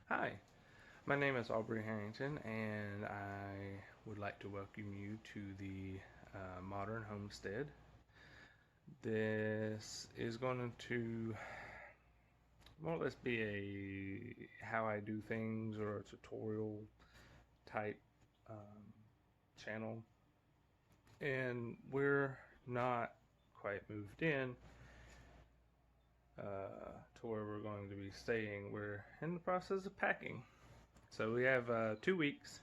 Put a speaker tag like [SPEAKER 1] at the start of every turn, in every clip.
[SPEAKER 1] Hi, my name is Aubrey Harrington, and I would like to welcome you to the modern homestead. This is going to more or less be a how I do things or a tutorial type um, channel, and we're not quite moved in to where we're going to be staying. We're in the process of packing, so we have 2 weeks,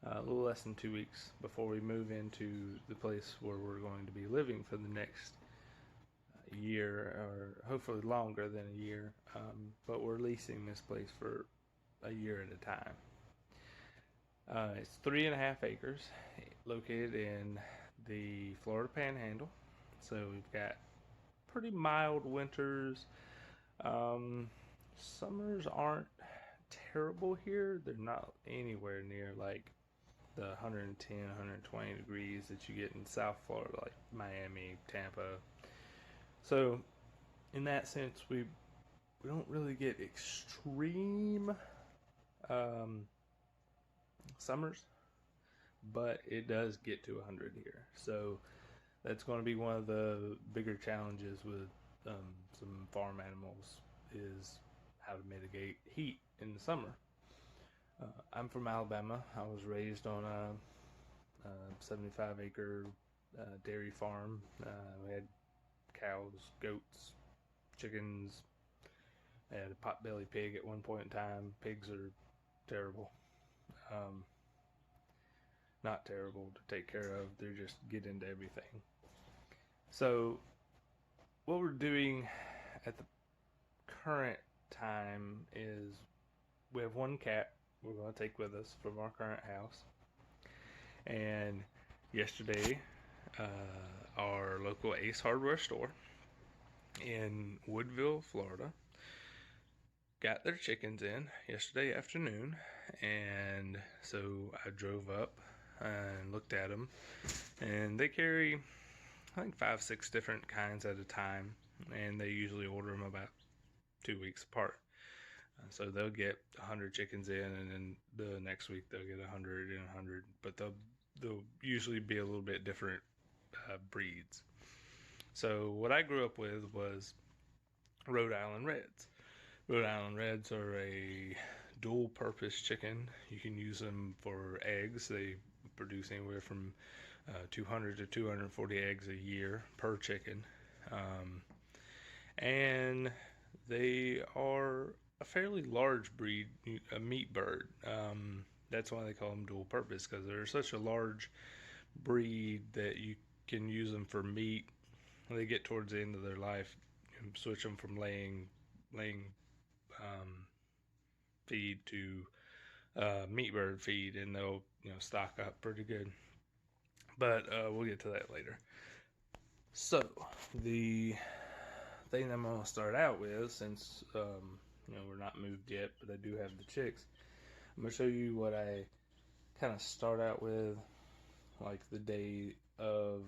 [SPEAKER 1] a little less than 2 weeks before we move into the place where we're going to be living for the next year, or hopefully longer than a year. But we're leasing this place for a year at a time. It's 3.5 acres, located in the Florida Panhandle. So we've got pretty mild winters. Summers aren't terrible here. They're not anywhere near like the 110, 120 degrees that you get in South Florida, like Miami, Tampa. So, in that sense, we don't really get extreme um, summers, but it does get to 100 here. So, that's going to be one of the bigger challenges with some farm animals is how to mitigate heat in the summer. I'm from Alabama. I was raised on a 75-acre dairy farm. We had cows, goats, chickens. I had a potbelly pig at one point in time. Pigs are terrible. Um, Not terrible to take care of. They just get into everything. So what we're doing at the current time is we have one cat we're going to take with us from our current house. And yesterday, our local Ace Hardware store in Woodville, Florida, got their chickens in yesterday afternoon, and so I drove up and looked at them, and they carry, I think, 5, 6 different kinds at a time, and they usually order them about 2 weeks apart. So they'll get 100 chickens in, and then the next week they'll get 100 and 100, but they'll usually be a little bit different breeds. So what I grew up with was Rhode Island Reds. Rhode Island Reds are a dual purpose chicken. You can use them for eggs. They produce anywhere from 200 to 240 eggs a year per chicken. Um, and they are a fairly large breed, a meat bird. That's why they call them dual purpose, because they're such a large breed that you can use them for meat. When they get towards the end of their life, you can switch them from laying um, feed to meat bird feed, and they'll stock up pretty good. But we'll get to that later. So the thing I'm gonna start out with, since we're not moved yet, but I do have the chicks. I'm gonna show you what I kind of start out with, like the day of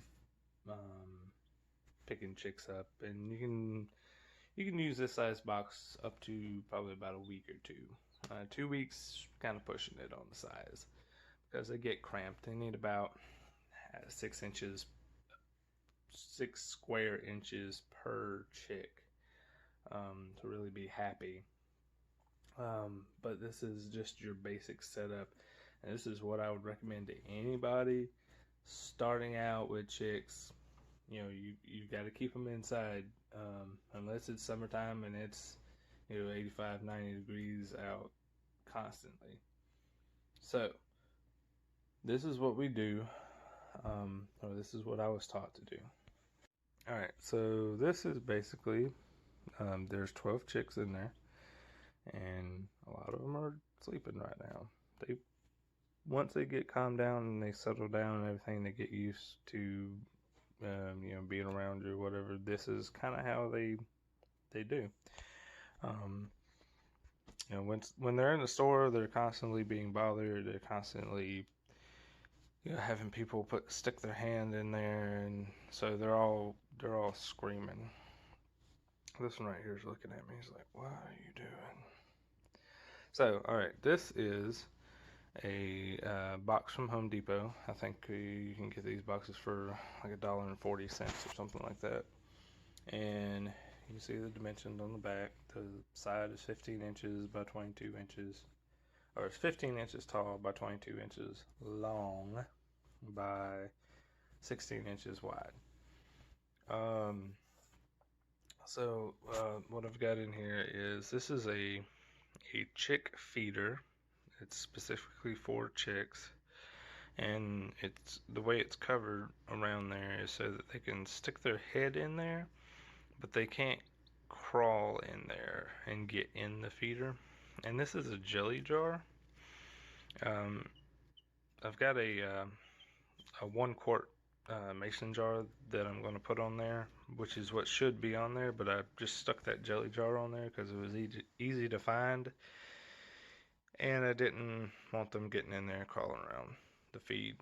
[SPEAKER 1] um, picking chicks up, and you can use this size box up to probably about a week or two. 2 weeks, kind of pushing it on the size because they get cramped. They need about 6 inches, 6 square inches per chick to really be happy. But this is just your basic setup, and this is what I would recommend to anybody starting out with chicks. You got to keep them inside, unless it's summertime and it's 85, 90 degrees out constantly. So this is what we do, or this is what I was taught to do. All right, so this is basically there's 12 chicks in there, and a lot of them are sleeping right now. They Once they get calmed down and they settle down and everything, they get used to being around you or whatever. This is kind of how they do. Um, when they're in the store, they're constantly being bothered. They're constantly having people stick their hand in there, and so they're all screaming. This one right here is looking at me. He's like, "What are you doing?" So, all right, this is a box from Home Depot. I think you can get these boxes for like $1.40 or something like that. And you can see the dimensions on the back. The side is 15 inches by 22 inches, or it's 15 inches tall by 22 inches long by 16 inches wide. What I've got in here is this is a chick feeder. It's specifically for chicks, and it's the way it's covered around there is so that they can stick their head in there, but they can't crawl in there and get in the feeder. And this is a jelly jar. Um, I've got a 1 quart mason jar that I'm going to put on there, which is what should be on there, but I just stuck that jelly jar on there because it was easy to find, and I didn't want them getting in there crawling around the feed,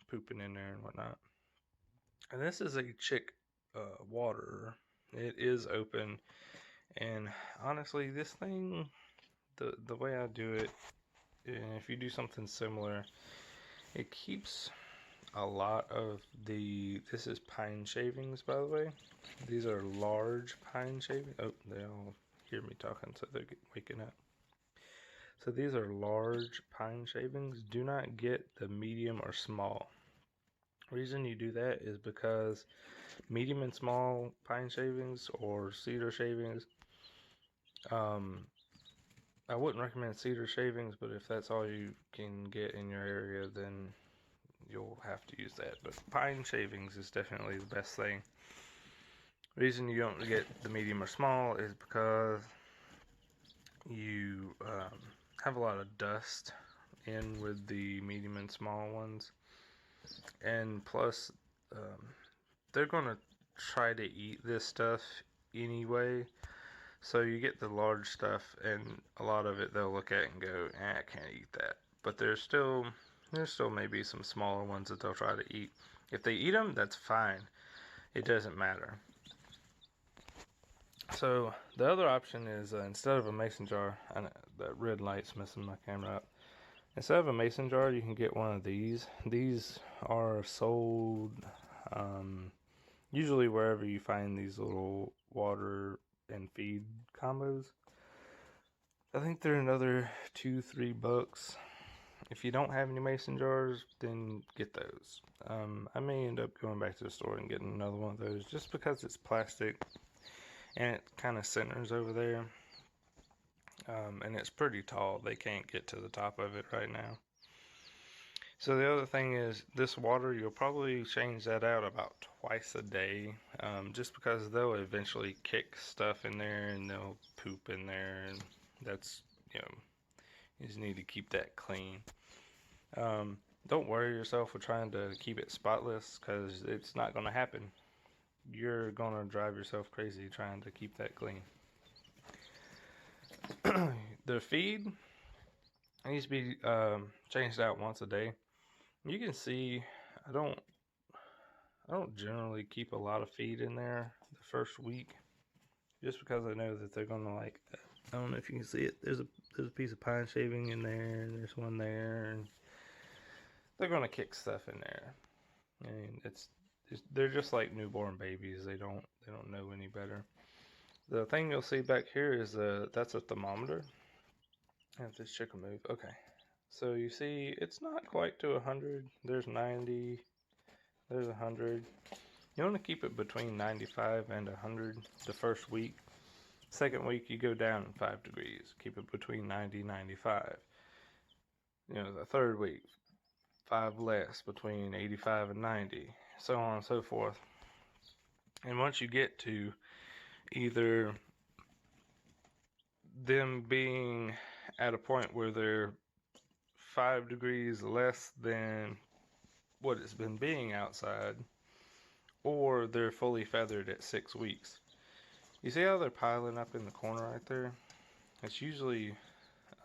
[SPEAKER 1] pooping in there and whatnot. And this is a chick water. It is open, and honestly, this thing, the way I do it, and if you do something similar, it keeps a lot of this is pine shavings, by the way. These are large pine shavings. Oh, they all hear me talking, so they're waking up. So these are large pine shavings. Do not get the medium or small. Reason you do that is because medium and small pine shavings or cedar shavings, I wouldn't recommend cedar shavings, but if that's all you can get in your area, then you'll have to use that. But pine shavings is definitely the best thing. Reason you don't get the medium or small is because you have a lot of dust in with the medium and small ones, and plus they're gonna try to eat this stuff anyway. So you get the large stuff, and a lot of it they'll look at and go, I can't eat that. But there's still maybe some smaller ones that they'll try to eat. If they eat them, that's fine. It doesn't matter. So the other option is instead of a mason jar, and that red light's messing my camera up. Instead of a mason jar, you can get one of these. These are sold usually wherever you find these little water and feed combos. I think they're another $2-3. If you don't have any mason jars, then get those. I may end up going back to the store and getting another one of those just because it's plastic and it kind of centers over there. And it's pretty tall. They can't get to the top of it right now. So the other thing is this water, you'll probably change that out about twice a day, just because they'll eventually kick stuff in there and they'll poop in there, and that's, you just need to keep that clean. Don't worry yourself with trying to keep it spotless, because it's not going to happen. You're going to drive yourself crazy trying to keep that clean. The feed needs to be changed out once a day. You can see I don't generally keep a lot of feed in there the first week, just because I know that they're gonna I don't know if you can see it. There's a piece of pine shaving in there, and there's one there, and they're gonna kick stuff in there. And they're just like newborn babies. They don't know any better. The thing you'll see back here is that's a thermometer. And if this chicken move, okay. So you see, it's not quite to 100. There's 90. There's 100. You want to keep it between 95 and 100 the first week. Second week, you go down 5 degrees. Keep it between 90 and 95. The third week, 5 less, between 85 and 90. So on and so forth. And once you get to either them being at a point where they're 5 degrees less than what it's been being outside, or they're fully feathered at 6 weeks. You see how they're piling up in the corner right there? It's usually,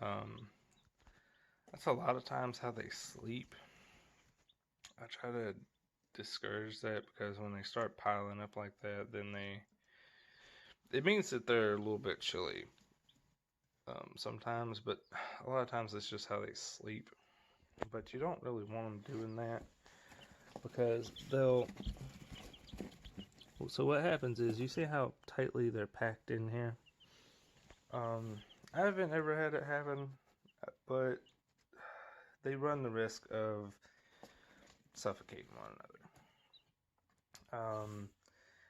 [SPEAKER 1] that's a lot of times how they sleep. I try to discourage that, because when they start piling up like that, then it means that they're a little bit chilly. sometimes, but a lot of times it's just how they sleep. But you don't really want them doing that because they'll. So what happens is, you see how tightly they're packed in here? I haven't ever had it happen, but they run the risk of suffocating one another.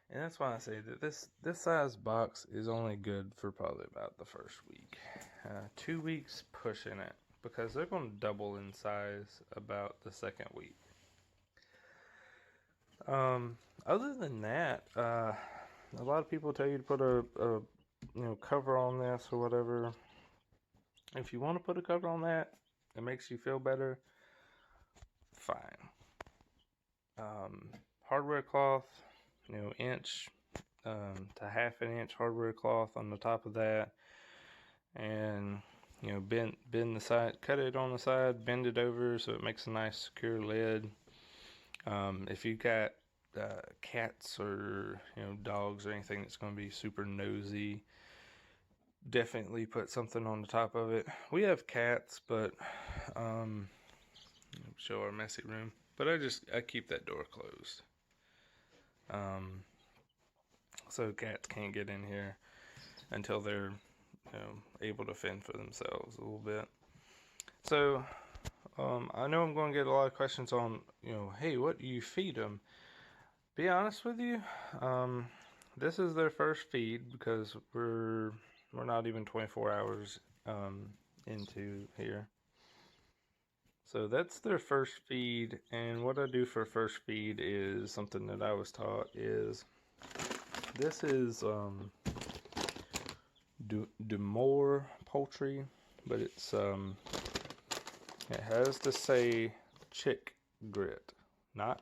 [SPEAKER 1] And that's why I say that this size box is only good for probably about the first week. 2 weeks pushing it, because they're going to double in size about the second week. Other than that, a lot of people tell you to put a cover on this or whatever. If you want to put a cover on that, it makes you feel better, fine. Hardware cloth, inch to half an inch hardware cloth on the top of that, and bend the side, cut it on the side, bend it over so it makes a nice secure lid. If you got cats or dogs or anything that's going to be super nosy, definitely put something on the top of it. We have cats, but show our messy room, but I keep that door closed, so cats can't get in here until they're able to fend for themselves a little bit. So I know I'm going to get a lot of questions on hey, what do you feed them? Be honest with you, this is their first feed, because we're not even 24 hours into here. So that's their first feed, and what I do for first feed is something that I was taught is, this is Demore poultry, but it's it has to say chick grit, not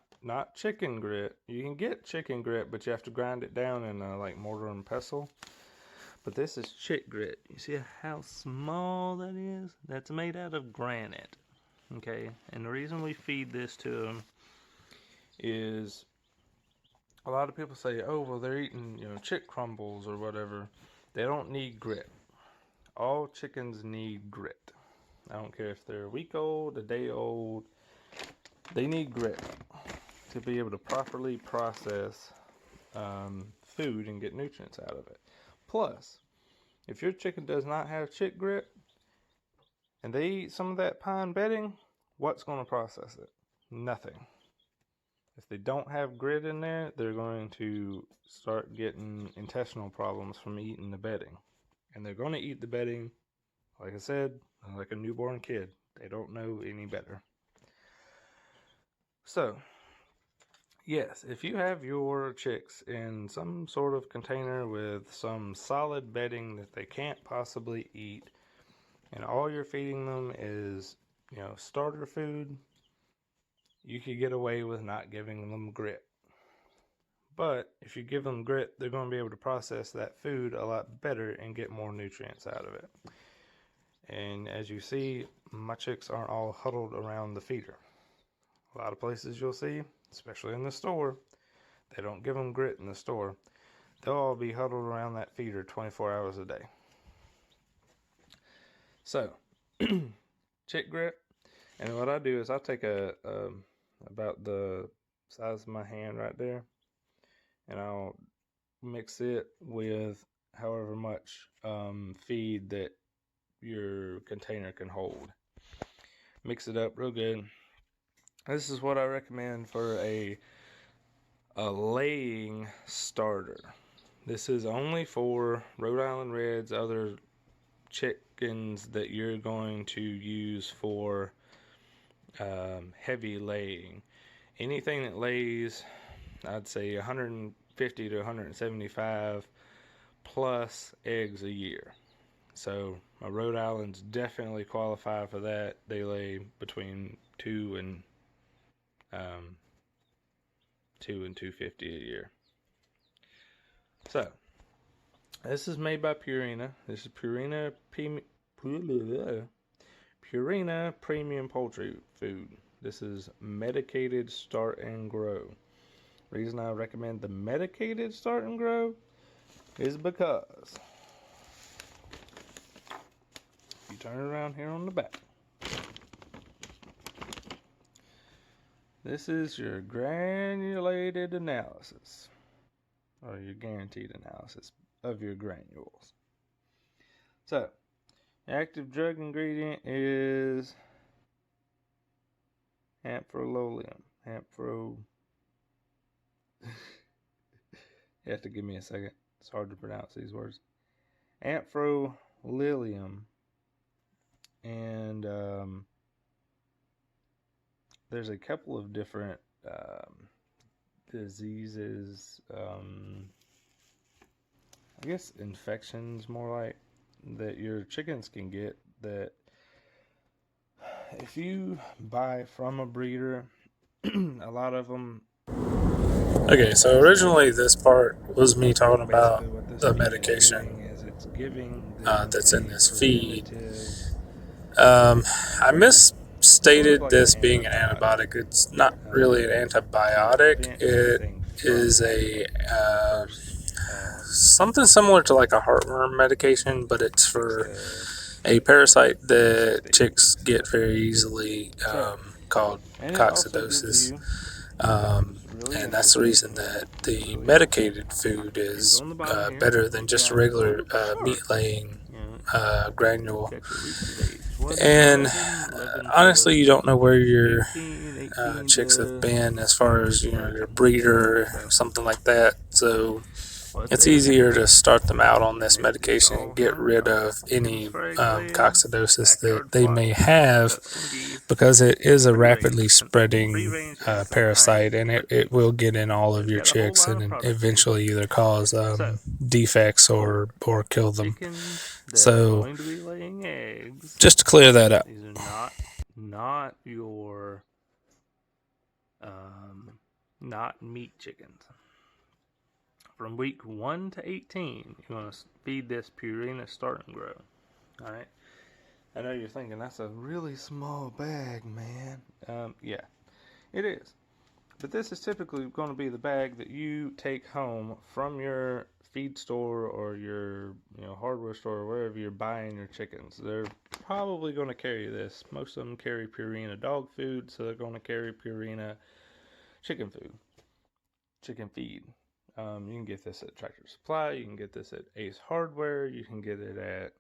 [SPEAKER 1] chicken grit. You can get chicken grit, but you have to grind it down in like mortar and pestle. But this is chick grit. You see how small that is? That's made out of granite. Okay, and the reason we feed this to them is, a lot of people say, oh, well, they're eating chick crumbles or whatever. They don't need grit. All chickens need grit. I don't care if they're a week old, a day old. They need grit to be able to properly process food and get nutrients out of it. Plus, if your chicken does not have chick grit and they eat some of that pine bedding, what's going to process it? Nothing. If they don't have grit in there, they're going to start getting intestinal problems from eating the bedding. And they're going to eat the bedding, like I said, like a newborn kid. They don't know any better. So, yes, if you have your chicks in some sort of container with some solid bedding that they can't possibly eat, and all you're feeding them is, starter food, you could get away with not giving them grit. But if you give them grit, they're going to be able to process that food a lot better and get more nutrients out of it. And as you see, my chicks aren't all huddled around the feeder. A lot of places you'll see, especially in the store, they don't give them grit in the store. They'll all be huddled around that feeder 24 hours a day. So, chick grit, and what I do is I take about the size of my hand right there, and I'll mix it with however much feed that your container can hold. Mix it up real good. This is what I recommend for a laying starter. This is only for Rhode Island Reds, other chickens that you're going to use for heavy laying. Anything that lays, I'd say 150 to 175 plus eggs a year. So my Rhode Islands definitely qualify for that. They lay between 2 and 250 a year. So this is made by Purina. This is Purina Premium Poultry Food. This is medicated start and grow. The reason I recommend the medicated start and grow is because turn it around here on the back. This is your granulated analysis, or your guaranteed analysis of your granules. So, the active drug ingredient is amphrololium. You have to give me a second. It's hard to pronounce these words. Amphrololium. And there's a couple of different diseases, I guess infections more like, that your chickens can get, that if you buy from a breeder, a lot of them.
[SPEAKER 2] Okay, so originally this part was me talking about the medication that's in this feed. I misstated this being an antibiotic. It's not really an antibiotic. It is a something similar to like a heartworm medication, but it's for a parasite that chicks get very easily, called coccidosis. And that's the reason that the medicated food is better than just a regular meat laying granule. And honestly, you don't know where your chicks have been as far as your breeder or something like that. So it's easier to start them out on this medication and get rid of any coccidosis that they may have, because it is a rapidly spreading parasite, and it will get in all of your chicks and eventually either cause defects or kill them. So just to clear that up.
[SPEAKER 1] These are not your not meat chickens. From week 1 to 18, you want to feed this Purina Start and Grow. Alright? I know you're thinking, that's a really small bag, man. Yeah, it is. But this is typically going to be the bag that you take home from your feed store or your hardware store or wherever you're buying your chickens. They're probably going to carry this. Most of them carry Purina dog food, so they're going to carry Purina chicken food, chicken feed. You can get this at Tractor Supply. You can get this at Ace Hardware. You can get it at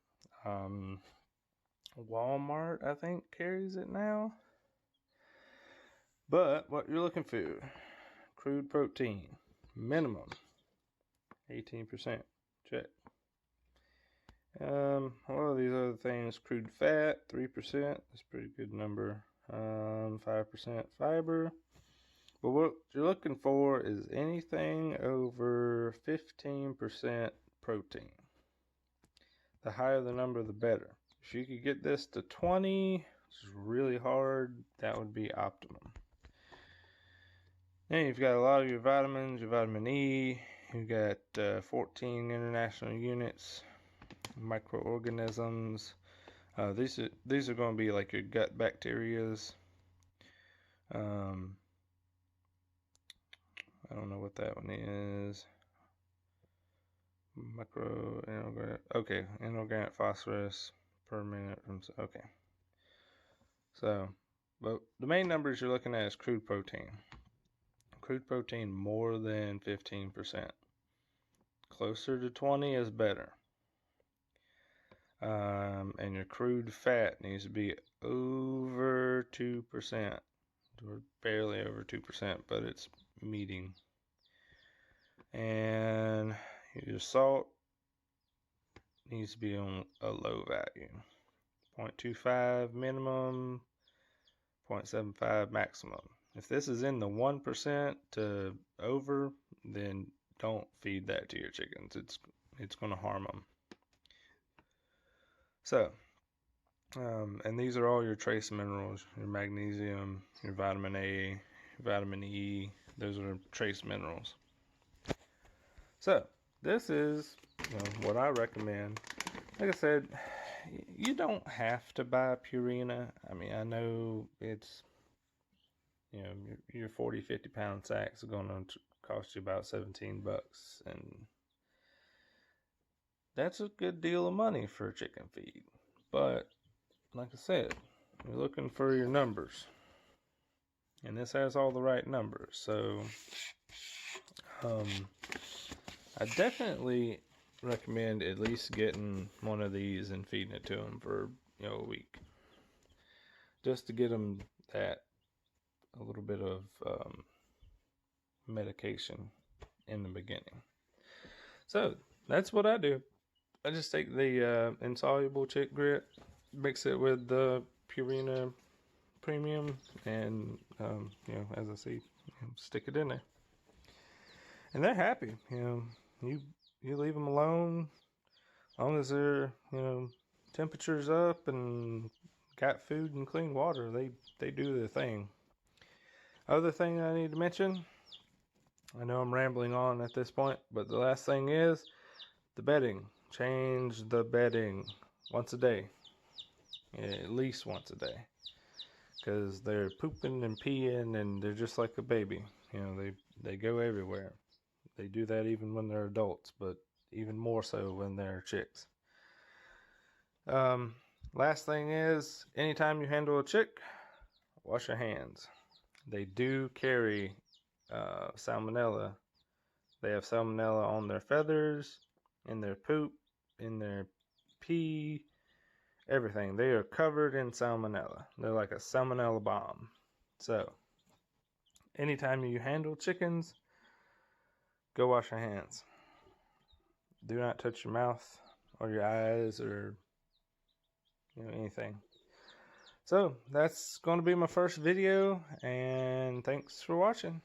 [SPEAKER 1] Walmart, I think, carries it now. But what you're looking for, crude protein, minimum 18%. Check. What are these other things? Crude fat, 3%. That's a pretty good number. 5% fiber. But what you're looking for is anything over 15% protein. The higher the number, the better. If you could get this to 20, which is really hard, that would be optimum. Then you've got a lot of your vitamins, your vitamin E. You've got 14 international units, microorganisms. These are going to be like your gut bacterias. I don't know what that one is. Inorganic phosphorus per minute. Okay. So, but the main numbers you're looking at is crude protein. Crude protein more than 15%. Closer to 20 is better. And your crude fat needs to be over 2%. Or barely over 2%, but it's meeting. And your salt needs to be on a low value. 0.25 minimum, 0.75 maximum. If this is in the 1% to over, then don't feed that to your chickens. It's going to harm them. So, and these are all your trace minerals, your magnesium, your vitamin A, vitamin E. Those are trace minerals. So, this is what I recommend. Like I said, you don't have to buy Purina. I mean, I know it's, your 40, 50 pound sacks are going to cost you about $17, and that's a good deal of money for chicken feed. But like I said, you're looking for your numbers. And this has all the right numbers. So I definitely recommend at least getting one of these and feeding it to them for a week, just to get them that a little bit of medication in the beginning. So that's what I do. I just take the insoluble chick grit, mix it with the Purina Premium, and as I see, stick it in there, and they're happy. You leave them alone, as long as their temperature's up and got food and clean water. They do their thing. Other thing I need to mention, I know I'm rambling on at this point, but the last thing is the bedding. Change the bedding once a day, at least once a day, because they're pooping and peeing and they're just like a baby. They go everywhere. They do that even when they're adults, but even more so when they're chicks. Last thing is, anytime you handle a chick, wash your hands. They do carry salmonella. They have salmonella on their feathers, in their poop, in their pee, everything. They are covered in salmonella. They're like a salmonella bomb. So, anytime you handle chickens, go wash your hands. Do not touch your mouth or your eyes or anything. So that's going to be my first video, and thanks for watching.